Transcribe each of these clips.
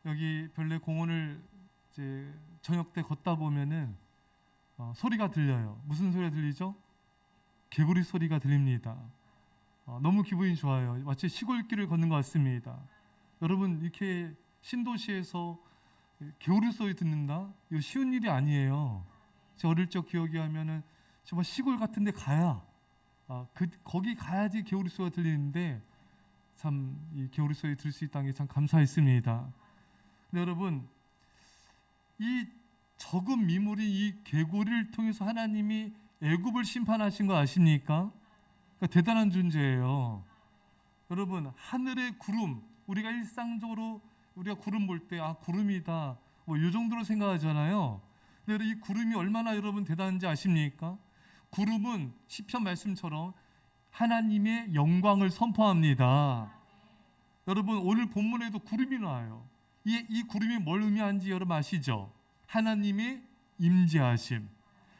여기 별내 공원을 이제 저녁 때 걷다 보면은 소리가 들려요. 무슨 소리가 들리죠? 개구리 소리가 들립니다. 너무 기분이 좋아요. 마치 시골길을 걷는 것 같습니다. 여러분, 이렇게 신도시에서 개구리 소리 듣는다? 이거 쉬운 일이 아니에요. 제가 어릴 적 기억이 하면은 정말 시골 같은 데 가야 거기 가야지 개구리 소리가 들리는데 참 이 개구리 소리 들을 수 있다는 게 참 감사했습니다. 근데 여러분, 이 적은 미물인 이 개구리를 통해서 하나님이 애굽을 심판하신 거 아십니까? 그러니까 대단한 존재예요. 여러분, 하늘의 구름, 우리가 일상적으로 우리가 구름 볼 때 구름이다 뭐 이 정도로 생각하잖아요. 근데 이 구름이 얼마나 여러분 대단한지 아십니까? 구름은 시편 말씀처럼 하나님의 영광을 선포합니다. 여러분, 오늘 본문에도 구름이 나와요. 이 구름이 뭘 의미하는지 여러분 아시죠? 하나님의 임재하심,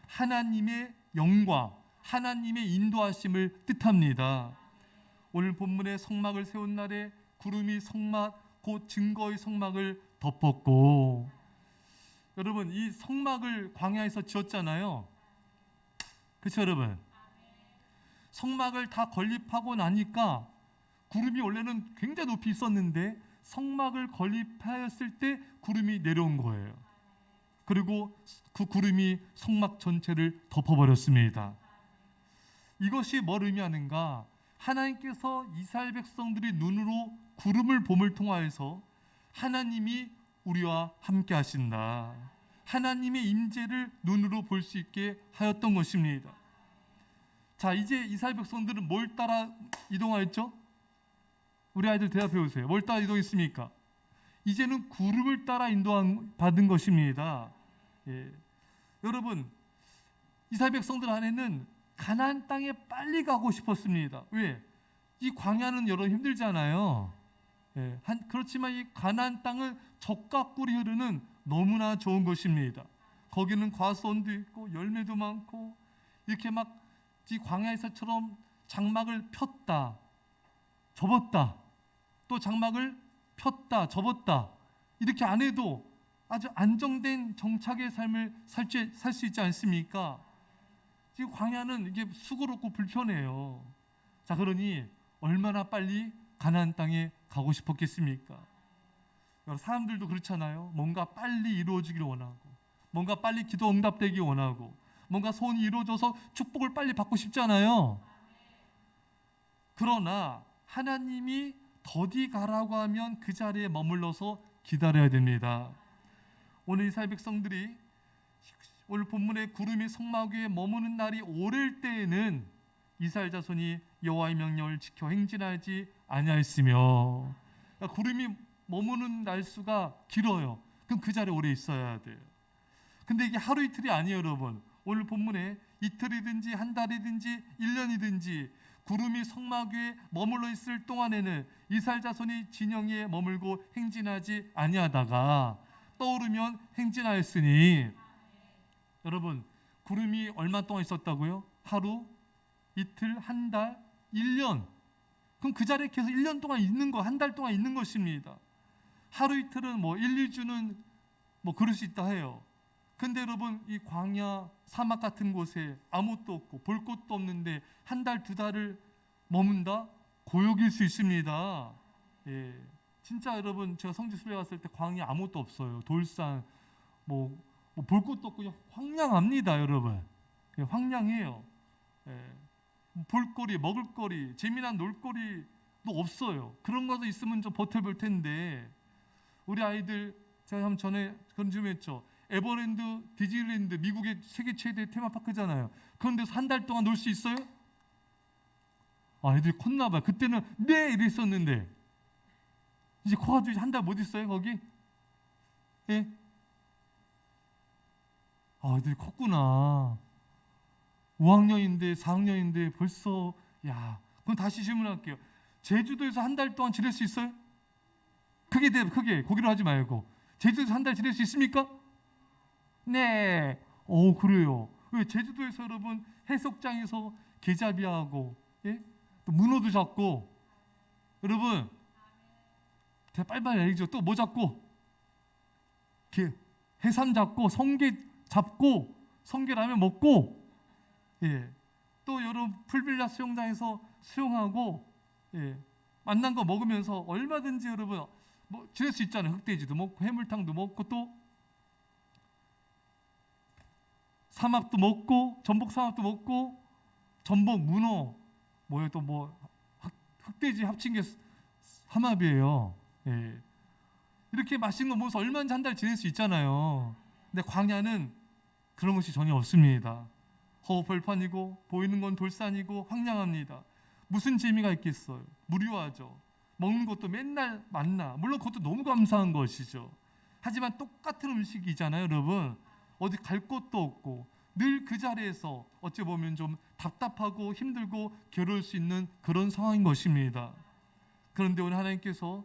하나님의 영광, 하나님의 인도하심을 뜻합니다. 오늘 본문의 성막을 세운 날에 구름이 성막, 곧 증거의 성막을 덮었고, 여러분, 이 성막을 광야에서 지었잖아요. 그렇죠, 여러분? 성막을 다 건립하고 나니까 구름이 원래는 굉장히 높이 있었는데 성막을 건립하였을 때 구름이 내려온 거예요. 그리고 그 구름이 성막 전체를 덮어버렸습니다. 이것이 뭘 의미하는가? 하나님께서 이스라엘 백성들의 눈으로 구름을 봄을 통하여서 하나님이 우리와 함께 하신다, 하나님의 임재를 눈으로 볼 수 있게 하였던 것입니다. 자, 이제 이스라엘 백성들은 뭘 따라 이동하였죠? 우리 아이들 대답해 보세요. 뭘 따라 이동했습니까? 이제는 구름을 따라 인도받은 것입니다. 여러분, 이스라엘 백성들 안에는 가나안 땅에 빨리 가고 싶었습니다. 왜? 이 광야는 여러분 힘들잖아요. 그렇지만 이 가나안 땅은 젖과 꿀이 흐르는 너무나 좋은 것입니다. 거기는 과수원도 있고 열매도 많고 이렇게 막 이 광야에서처럼 장막을 폈다 접었다 또 장막을 폈다 접었다 이렇게 안 해도 아주 안정된 정착의 삶을 살 수 있지 않습니까? 지금 광야는 이게 수고롭고 불편해요. 자, 그러니 얼마나 빨리 가나안 땅에 가고 싶었겠습니까? 사람들도 그렇잖아요. 뭔가 빨리 이루어지기를 원하고, 뭔가 빨리 기도 응답되기 원하고, 뭔가 소원이 이루어져서 축복을 빨리 받고 싶잖아요. 그러나 하나님이 더디 가라고 하면 그 자리에 머물러서 기다려야 됩니다. 오늘 이스라엘 백성들이 오늘 본문의 구름이 성막 위에 머무는 날이 오를 때에는 이스라엘 자손이 여호와의 명령을 지켜 행진하지 아니하였으며, 그러니까 구름이 머무는 날수가 길어요. 그럼 그 자리에 오래 있어야 돼요. 근데 이게 하루 이틀이 아니에요, 여러분. 오늘 본문에 이틀이든지 한 달이든지 1년이든지 구름이 성막 위에 머물러 있을 동안에는 이스라엘 자손이 진영에 머물고 행진하지 아니하다가 떠오르면 행진하였으니, 여러분, 구름이 얼마 동안 있었다고요? 하루, 이틀, 한 달, 1년. 그럼 그 자리에 계속 1년 동안 있는 거, 한 달 동안 있는 것입니다. 하루 이틀은 뭐 1, 2주는 뭐 그럴 수 있다 해요. 근데 여러분, 이 광야, 사막 같은 곳에 아무것도 없고 볼 곳도 없는데 한 달, 두 달을 머문다? 고역일 수 있습니다. 진짜 여러분, 제가 성지순례 갔을 때 광야 아무것도 없어요. 돌산, 뭐 볼 곳도 없고 황량합니다, 여러분. 황량해요. 볼거리, 먹을거리, 재미난 놀거리도 없어요. 그런 것도 있으면 좀 버텨볼 텐데, 우리 아이들 제가 한번 전에 그런 좀 했죠. 에버랜드, 디즈니랜드, 미국의 세계 최대 테마파크잖아요. 그런 데서 한 달 동안 놀 수 있어요? 애들이 컸나봐요. 그때는 네 이랬었는데 이제 커가지고 한 달 못 있어요 거기? 애들이 컸구나. 5학년인데 4학년인데 벌써. 그럼 다시 질문할게요. 제주도에서 한 달 동안 지낼 수 있어요? 크게 거기로 하지 말고 제주도에서 한 달 지낼 수 있습니까? 네. 그래요. 왜? 제주도에서 여러분 해수욕장에서 게잡이하고 또 문어도 잡고, 여러분 빨리빨리 얘기죠. 또 뭐 잡고? 해삼 잡고 성게 잡고 성게라면 먹고, 또 여름 풀빌라 수영장에서 수영하고, 만난 거 먹으면서 얼마든지 여러분 뭐 지낼 수 있잖아요. 흑돼지도 먹고 해물탕도 먹고 또 삼합도 먹고 전복 삼합도 먹고 전복 문어 뭐예요 또 뭐 흑돼지 합친 게 삼합이에요. 이렇게 맛있는 거 먹어서 얼마든지 한 달 지낼 수 있잖아요. 근데 광야는 그런 것이 전혀 없습니다. 허허벌판이고 보이는 건 돌산이고 황량합니다. 무슨 재미가 있겠어요? 무료하죠. 먹는 것도 맨날 만나. 물론 그것도 너무 감사한 것이죠. 하지만 똑같은 음식이잖아요, 여러분. 어디 갈 곳도 없고 늘 그 자리에서 어찌 보면 좀 답답하고 힘들고 괴로울 수 있는 그런 상황인 것입니다. 그런데 오늘 하나님께서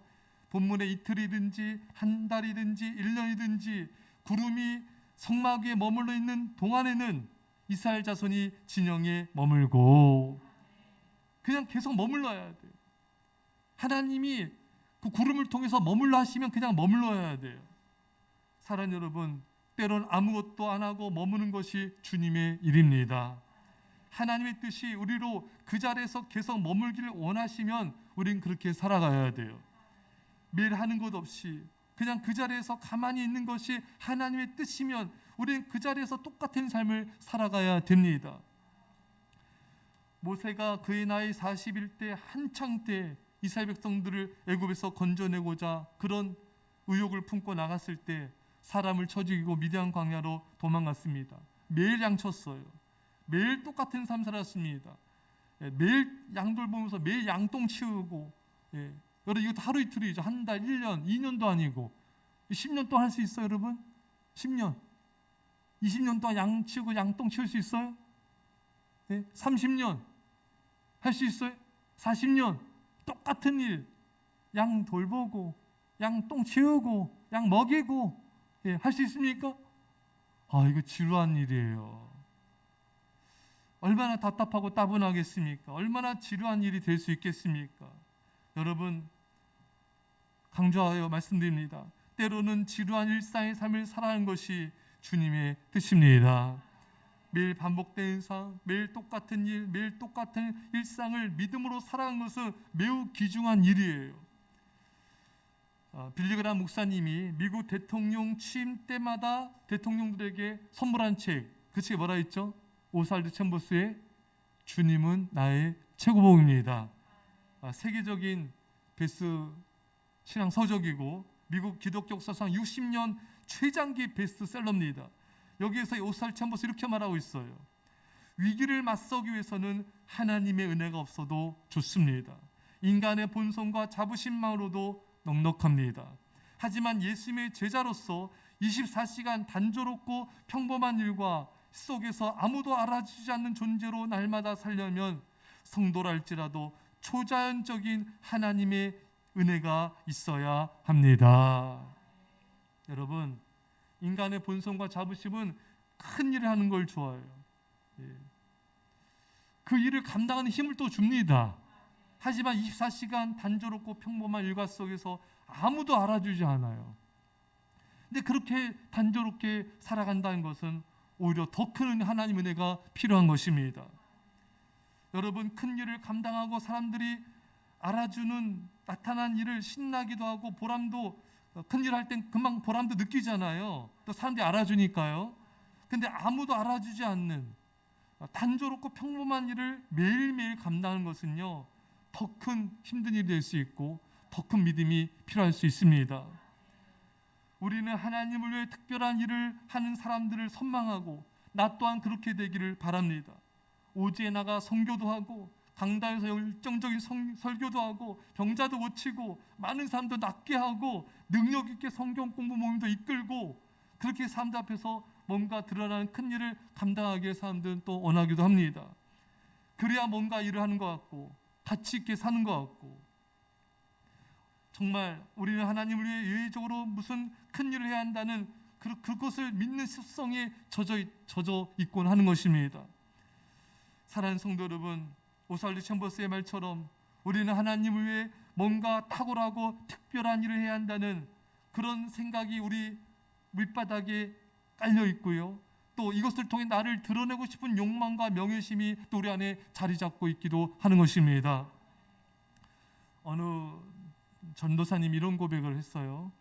본문에 이틀이든지 한 달이든지 1년이든지 구름이 성막 위에 머물러 있는 동안에는 이스라엘 자손이 진영에 머물고 그냥 계속 머물러야 돼요. 하나님이 그 구름을 통해서 머물러 하시면 그냥 머물러야 돼요. 사랑 여러분, 때론 아무것도 안 하고 머무는 것이 주님의 일입니다. 하나님의 뜻이 우리로 그 자리에서 계속 머물기를 원하시면 우린 그렇게 살아가야 돼요. 매일 하는 것 없이 그냥 그 자리에서 가만히 있는 것이 하나님의 뜻이면 우리는 그 자리에서 똑같은 삶을 살아가야 됩니다. 모세가 그의 나이 41대 한창 때 이스라엘 백성들을 애굽에서 건져내고자 그런 의욕을 품고 나갔을 때 사람을 쳐 죽이고 미디안 광야로 도망갔습니다. 매일 양쳤어요. 매일 똑같은 삶 살았습니다. 매일 양돌 보면서 매일 양똥 치우고, 여러분 이거 하루 이틀이죠. 한 달, 1년, 2년도 아니고 10년 동안 할 수 있어요, 여러분? 10년, 20년 동안 양 치우고 양똥 치울 수 있어요? 30년 할 수 있어요? 40년 똑같은 일, 양 돌보고 양 똥 치우고 양 먹이고 할 수 있습니까? 이거 지루한 일이에요. 얼마나 답답하고 따분하겠습니까? 얼마나 지루한 일이 될 수 있겠습니까? 여러분, 강조하여 말씀드립니다. 때로는 지루한 일상의 삶을 살아가는 것이 주님의 뜻입니다. 매일 반복되는 삶, 매일 똑같은 일, 매일 똑같은 일상을 믿음으로 살아가는 것은 매우 귀중한 일이에요. 빌리그람 목사님이 미국 대통령 취임 때마다 대통령들에게 선물한 책, 그 책이 뭐라 했죠? 오살드 챔버스의 주님은 나의 최고봉입니다. 세계적인 베스트 신앙 서적이고 미국 기독교 역사상 60년 최장기 베스트셀러입니다. 여기에서 오살드 챔버스 이렇게 말하고 있어요. 위기를 맞서기 위해서는 하나님의 은혜가 없어도 좋습니다. 인간의 본성과 자부심만으로도 넉넉합니다. 하지만 예수님의 제자로서 24시간 단조롭고 평범한 일과 속에서 아무도 알아주지 않는 존재로 날마다 살려면 성도랄지라도 초자연적인 하나님의 은혜가 있어야 합니다. 여러분, 인간의 본성과 자부심은 큰 일을 하는 걸 좋아해요. 그 일을 감당하는 힘을 또 줍니다. 하지만 24시간 단조롭고 평범한 일과 속에서 아무도 알아주지 않아요. 근데 그렇게 단조롭게 살아간다는 것은 오히려 더 큰 하나님 은혜가 필요한 것입니다. 여러분, 큰 일을 감당하고 사람들이 알아주는 나타난 일을 신나기도 하고 보람도, 큰 일 할 땐 금방 보람도 느끼잖아요. 또 사람들이 알아주니까요. 근데 아무도 알아주지 않는 단조롭고 평범한 일을 매일매일 감당하는 것은요, 더 큰 힘든 일이 될 수 있고 더 큰 믿음이 필요할 수 있습니다. 우리는 하나님을 위해 특별한 일을 하는 사람들을 선망하고 나 또한 그렇게 되기를 바랍니다. 오지에 나가 선교도 하고 강단에서 열정적인 설교도 하고 병자도 고치고 많은 사람도 낫게 하고 능력 있게 성경 공부 모임도 이끌고 그렇게 사람들 앞에서 뭔가 드러나는 큰 일을 감당하기에 사람들은 또 원하기도 합니다. 그래야 뭔가 일을 하는 것 같고 가치 있게 사는 것 같고, 정말 우리는 하나님을 위해 예외적으로 무슨 큰 일을 해야 한다는 그것을 믿는 습성에 젖어 있곤 하는 것입니다. 사랑하는 성도 여러분, 오살드 챔버스의 말처럼 우리는 하나님을 위해 뭔가 탁월하고 특별한 일을 해야 한다는 그런 생각이 우리 밑바닥에 깔려 있고요. 또 이것을 통해 나를 드러내고 싶은 욕망과 명예심이 또 우리 안에 자리 잡고 있기도 하는 것입니다. 어느 전도사님 이런 고백을 했어요.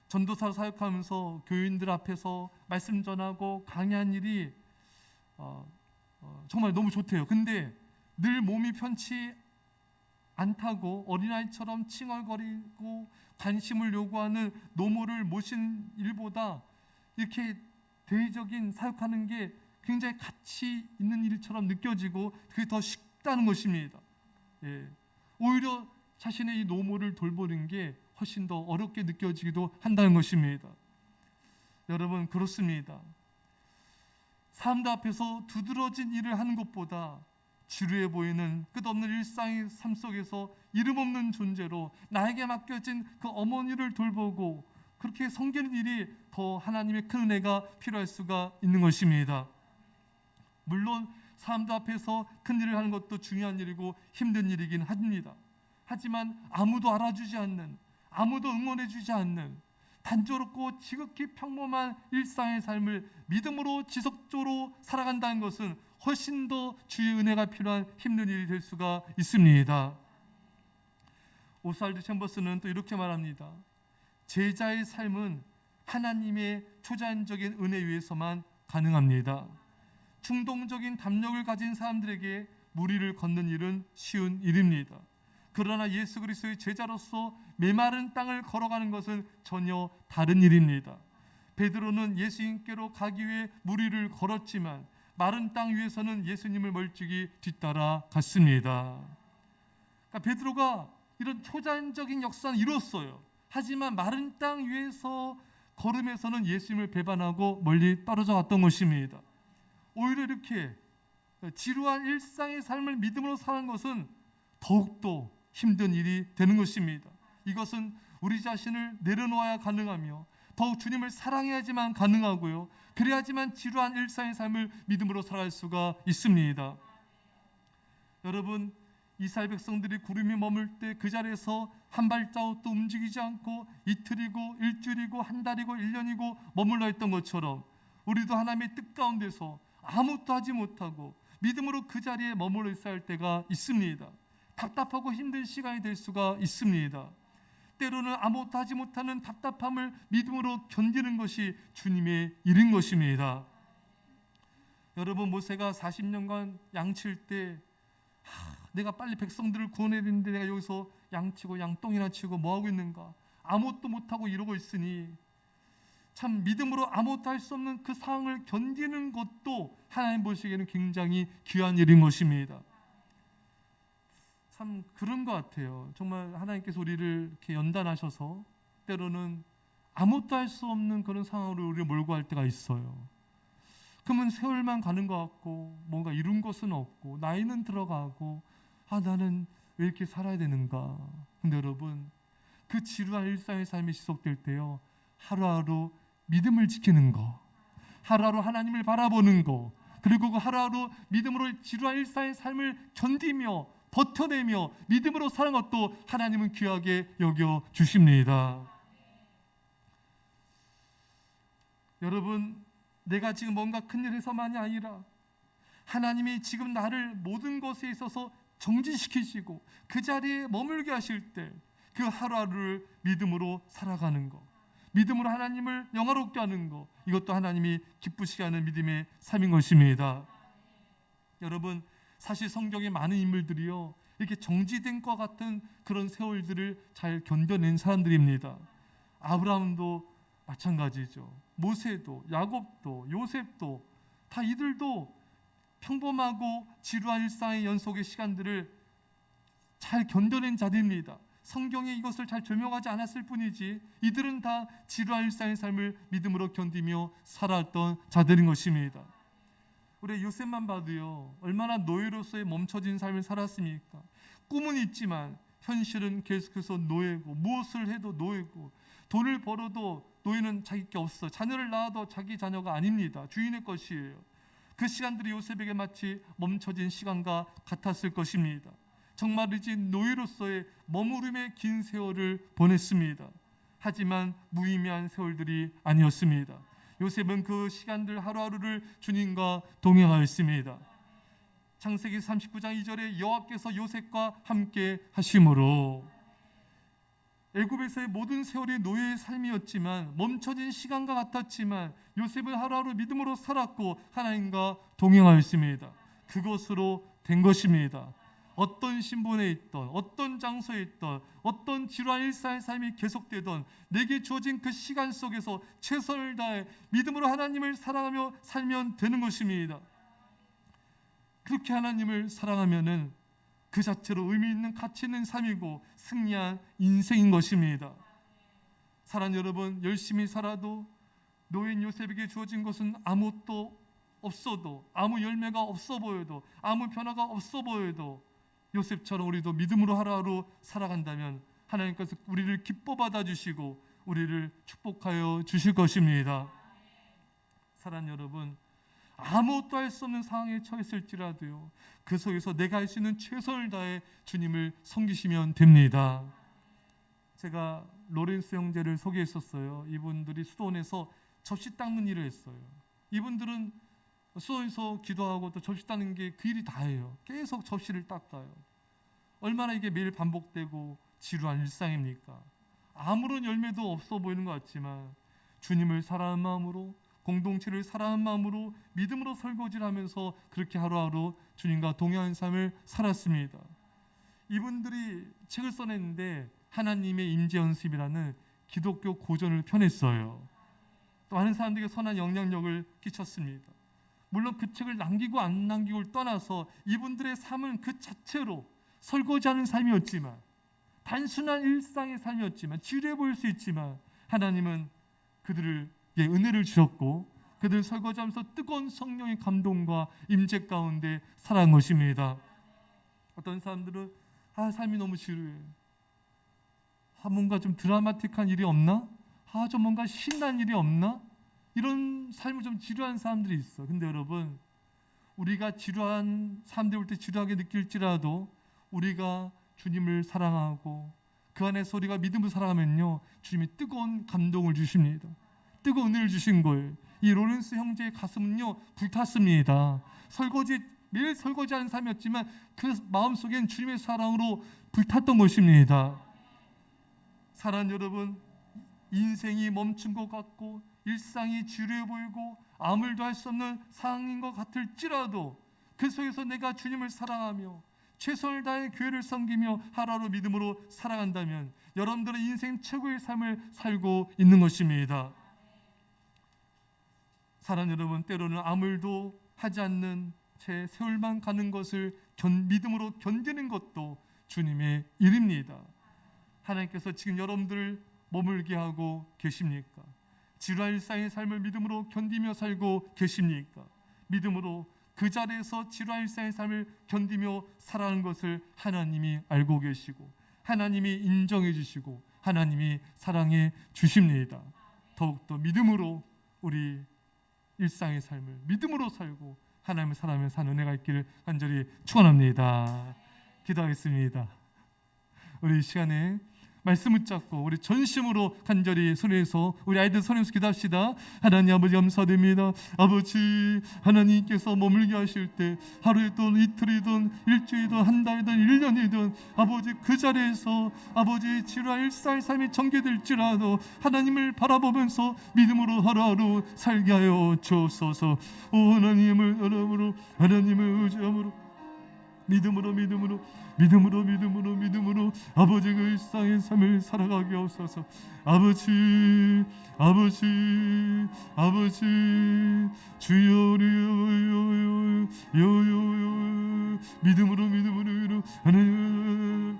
전도사로 사역하면서 교인들 앞에서 말씀 전하고 강의한 일이 정말 너무 좋대요. 근데 늘 몸이 편치 않다고 어린아이처럼 칭얼거리고 관심을 요구하는 노모를 모신 일보다 이렇게 대외적인 사역하는 게 굉장히 가치 있는 일처럼 느껴지고 그게 더 쉽다는 것입니다. 오히려 자신의 이 노모를 돌보는 게 훨씬 더 어렵게 느껴지기도 한다는 것입니다. 여러분, 그렇습니다. 사람들 앞에서 두드러진 일을 하는 것보다 지루해 보이는 끝없는 일상의 삶 속에서 이름 없는 존재로 나에게 맡겨진 그 어머니를 돌보고 그렇게 섬기는 일이 더 하나님의 큰 은혜가 필요할 수가 있는 것입니다. 물론 사람들 앞에서 큰 일을 하는 것도 중요한 일이고 힘든 일이긴 합니다. 하지만 아무도 알아주지 않는, 아무도 응원해주지 않는 단조롭고 지극히 평범한 일상의 삶을 믿음으로 지속적으로 살아간다는 것은 훨씬 더 주의 은혜가 필요한 힘든 일이 될 수가 있습니다. 오스왈드 챔버스는 또 이렇게 말합니다. 제자의 삶은 하나님의 초자연적인 은혜 위에서만 가능합니다. 충동적인 담력을 가진 사람들에게 무리를 걷는 일은 쉬운 일입니다. 그러나 예수 그리스도의 제자로서 메마른 땅을 걸어가는 것은 전혀 다른 일입니다. 베드로는 예수님께로 가기 위해 무리를 걸었지만 마른 땅 위에서는 예수님을 멀찍이 뒤따라 갔습니다. 그러니까 베드로가 이런 초자연적인 역사는 이뤘어요. 하지만 마른 땅 위에서 걸음에서는 예수님을 배반하고 멀리 떨어져 갔던 것입니다. 오히려 이렇게 지루한 일상의 삶을 믿음으로 사는 것은 더욱더 힘든 일이 되는 것입니다. 이것은 우리 자신을 내려놓아야 가능하며 더욱 주님을 사랑해야지만 가능하고요. 그래야지만 지루한 일상의 삶을 믿음으로 살아갈 수가 있습니다. 여러분, 이스라엘 백성들이 구름이 머물 때 그 자리에서 한 발자국도 움직이지 않고 이틀이고 일주일이고 한 달이고 1년이고 머물러 있던 것처럼 우리도 하나님의 뜻 가운데서 아무것도 하지 못하고 믿음으로 그 자리에 머물러 있어야 할 때가 있습니다. 답답하고 힘든 시간이 될 수가 있습니다. 때로는 아무것도 하지 못하는 답답함을 믿음으로 견디는 것이 주님의 일인 것입니다. 여러분, 모세가 40년간 양칠 때 내가 빨리 백성들을 구원해야 되는데 내가 여기서 양치고 양똥이나 치고 뭐하고 있는가, 아무것도 못하고 이러고 있으니 참 믿음으로 아무것도 할 수 없는 그 상황을 견디는 것도 하나님 보시기에는 굉장히 귀한 일인 것입니다. 참 그런 것 같아요. 정말 하나님께서 우리를 이렇게 연단하셔서 때로는 아무것도 할 수 없는 그런 상황으로 우리를 몰고 갈 때가 있어요. 그러면 세월만 가는 것 같고 뭔가 이룬 것은 없고 나이는 들어가고 나는 왜 이렇게 살아야 되는가. 근데 여러분, 그 지루한 일상의 삶이 지속될 때요, 하루하루 믿음을 지키는 거, 하루하루 하나님을 바라보는 거, 그리고 그 하루하루 믿음으로 지루한 일상의 삶을 견디며 버텨내며 믿음으로 사는 것도 하나님은 귀하게 여겨 주십니다. 여러분, 내가 지금 뭔가 큰일 해서만이 아니라 하나님이 지금 나를 모든 것에 있어서 정지시키시고 그 자리에 머물게 하실 때 그 하루하루를 믿음으로 살아가는 것, 믿음으로 하나님을 영화롭게 하는 것, 이것도 하나님이 기쁘시게 하는 믿음의 삶인 것입니다. 여러분, 사실 성경에 많은 인물들이요, 이렇게 정지된 것 같은 그런 세월들을 잘 견뎌낸 사람들입니다. 아브라함도 마찬가지죠. 모세도, 야곱도, 요셉도 다 이들도 평범하고 지루한 일상의 연속의 시간들을 잘 견뎌낸 자들입니다. 성경에 이것을 잘 조명하지 않았을 뿐이지 이들은 다 지루한 일상의 삶을 믿음으로 견디며 살아왔던 자들인 것입니다. 우리 요셉만 봐도요, 얼마나 노예로서의 멈춰진 삶을 살았습니까? 꿈은 있지만 현실은 계속해서 노예고, 무엇을 해도 노예고, 돈을 벌어도 노예는 자기 게 없어. 자녀를 낳아도 자기 자녀가 아닙니다. 주인의 것이에요. 그 시간들이 요셉에게 마치 멈춰진 시간과 같았을 것입니다. 정말이지 노예로서의 머무름의 긴 세월을 보냈습니다. 하지만 무의미한 세월들이 아니었습니다. 요셉은 그 시간들 하루하루를 주님과 동행하였습니다. 창세기 39장 2절에 여호와께서 요셉과 함께 하심으로 애굽에서의 모든 세월이 노예의 삶이었지만 멈춰진 시간과 같았지만 요셉은 하루하루 믿음으로 살았고 하나님과 동행하였습니다. 그것으로 된 것입니다. 어떤 신분에 있던 어떤 장소에 있던 어떤 지루한 일상의 삶이 계속되던 내게 주어진 그 시간 속에서 최선을 다해 믿음으로 하나님을 사랑하며 살면 되는 것입니다. 그렇게 하나님을 사랑하면은 그 자체로 의미 있는 가치 있는 삶이고 승리한 인생인 것입니다. 사랑 여러분, 열심히 살아도 노예인 요셉에게 주어진 것은 아무것도 없어도, 아무 열매가 없어 보여도, 아무 변화가 없어 보여도 요셉처럼 우리도 믿음으로 하루하루 살아간다면 하나님께서 우리를 기뻐 받아주시고 우리를 축복하여 주실 것입니다. 사랑 여러분, 아무것도 할 수 없는 상황에 처했을지라도요, 그 속에서 내가 할 수 있는 최선을 다해 주님을 섬기시면 됩니다. 제가 로렌스 형제를 소개했었어요. 이분들이 수도원에서 접시 닦는 일을 했어요. 이분들은 수도원에서 기도하고 또 접시 닦는 게 그 일이 다예요. 계속 접시를 닦아요. 얼마나 이게 매일 반복되고 지루한 일상입니까? 아무런 열매도 없어 보이는 것 같지만 주님을 사랑하는 마음으로, 공동체를 사랑하는 마음으로 믿음으로 설거지를 하면서 그렇게 하루하루 주님과 동행하는 삶을 살았습니다. 이분들이 책을 써냈는데 하나님의 임재연습이라는 기독교 고전을 펴냈어요. 또 많은 사람들에게 선한 영향력을 끼쳤습니다. 물론 그 책을 남기고 안 남기고를 떠나서 이분들의 삶은 그 자체로 설거지하는 삶이었지만, 단순한 일상의 삶이었지만, 지루해 보일 수 있지만 하나님은 그들에게 은혜를 주셨고 그들 설거지하면서 뜨거운 성령의 감동과 임재 가운데 살아간 것입니다. 어떤 사람들은 삶이 너무 지루해, 뭔가 좀 드라마틱한 일이 없나? 좀 뭔가 신난 일이 없나? 이런 삶을 좀 지루한 사람들이 있어. 근데 여러분, 우리가 지루한 사람들 볼 때 지루하게 느낄지라도 우리가 주님을 사랑하고 그 안에서 우리가 믿음을 사랑하면요, 주님이 뜨거운 감동을 주십니다. 뜨거운 은혜를 주신 거예요. 이 로렌스 형제의 가슴은요 불탔습니다. 매일 설거지하는 삶이었지만 그 마음속엔 주님의 사랑으로 불탔던 것입니다. 사랑하는 여러분, 인생이 멈춘 것 같고 일상이 지루해 보이고 아무 일도 할 수 없는 상황인 것 같을지라도 그 속에서 내가 주님을 사랑하며 최선을 다해 교회를 섬기며 하루하루 믿음으로 살아간다면 여러분들은 인생 최고의 삶을 살고 있는 것입니다. 사랑하는 여러분, 때로는 아무 일도 하지 않는 채 세월만 가는 것을 믿음으로 견디는 것도 주님의 일입니다. 하나님께서 지금 여러분들을 머물게 하고 계십니까? 지루한 일상의 삶을 믿음으로 견디며 살고 계십니까? 믿음으로 그 자리에서 지루한 일상의 삶을 견디며 살아가는 것을 하나님이 알고 계시고 하나님이 인정해 주시고 하나님이 사랑해 주십니다. 더욱더 믿음으로 우리 일상의 삶을 믿음으로 살고 하나님을 사랑하며 사는 은혜가 있기를 간절히 축원합니다. 기도하겠습니다. 우리 이 시간에 말씀 붙잡고 우리 전심으로 간절히 손에서 우리 아이들 손에서 기도합시다. 하나님 아버지 감사드립니다. 아버지, 하나님께서 머물게 하실 때 하루이든 이틀이든 일주일이든 한 달이든 1년이든 아버지 그 자리에서 아버지 지루한 일상의 삶이 전개될지라도 하나님을 바라보면서 믿음으로 하루하루 살게 하여 주옵소서. 오 하나님을 바라보러 하나님을 의지함으로 믿음으로 아버지 그 일상의 삶을 살아가게 하옵소서. 아버지 주여 믿음으로 하나님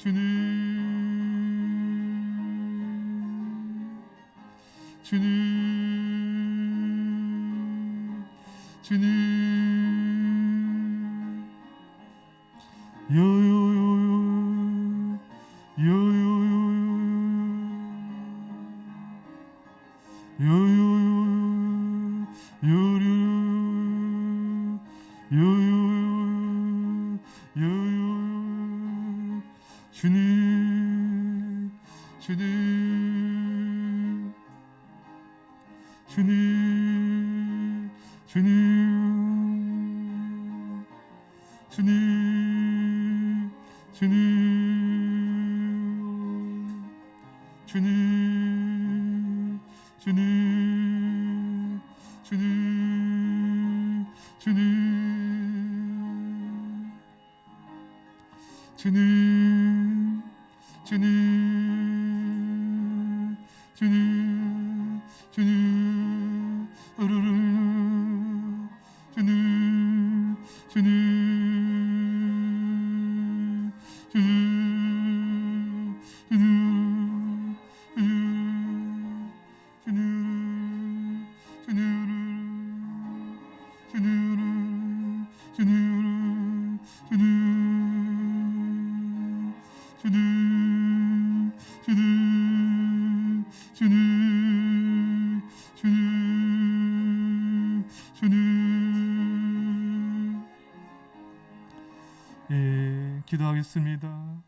주님 요요요요 요요요 요요요 요요요 요요요 주님 주님 주님 주님 주님 주님 주님 주님 주님 주님 주님 주님 주님 주님 으르르 주님 주님 주님 주님 예, 기도하겠습니다.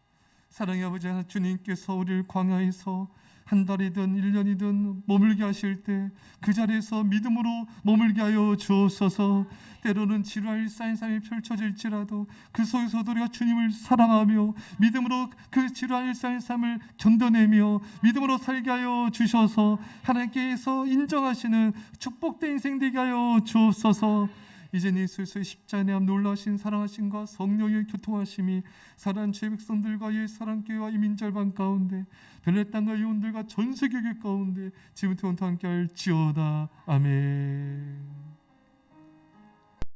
사랑의 아버지 하나님, 주님께서 우리를 광야에서 한 달이든 1년이든 머물게 하실 때 그 자리에서 믿음으로 머물게 하여 주옵소서. 때로는 지루한 일상의 삶이 펼쳐질지라도 그 속에서도 우리가 주님을 사랑하며 믿음으로 그 지루한 일상의 삶을 견뎌내며 믿음으로 살게 하여 주셔서 하나님께서 인정하시는 축복된 인생 되게 하여 주옵소서. 이제 예수의 십자가의 놀라신 사랑하심과 성령의 교통하심이 사랑하는 주의 백성들과 이 사랑교회와 이민절반 가운데 벨레 땅과 이온들과 전세교회 가운데 지금부터 함께 할지어다. 아멘.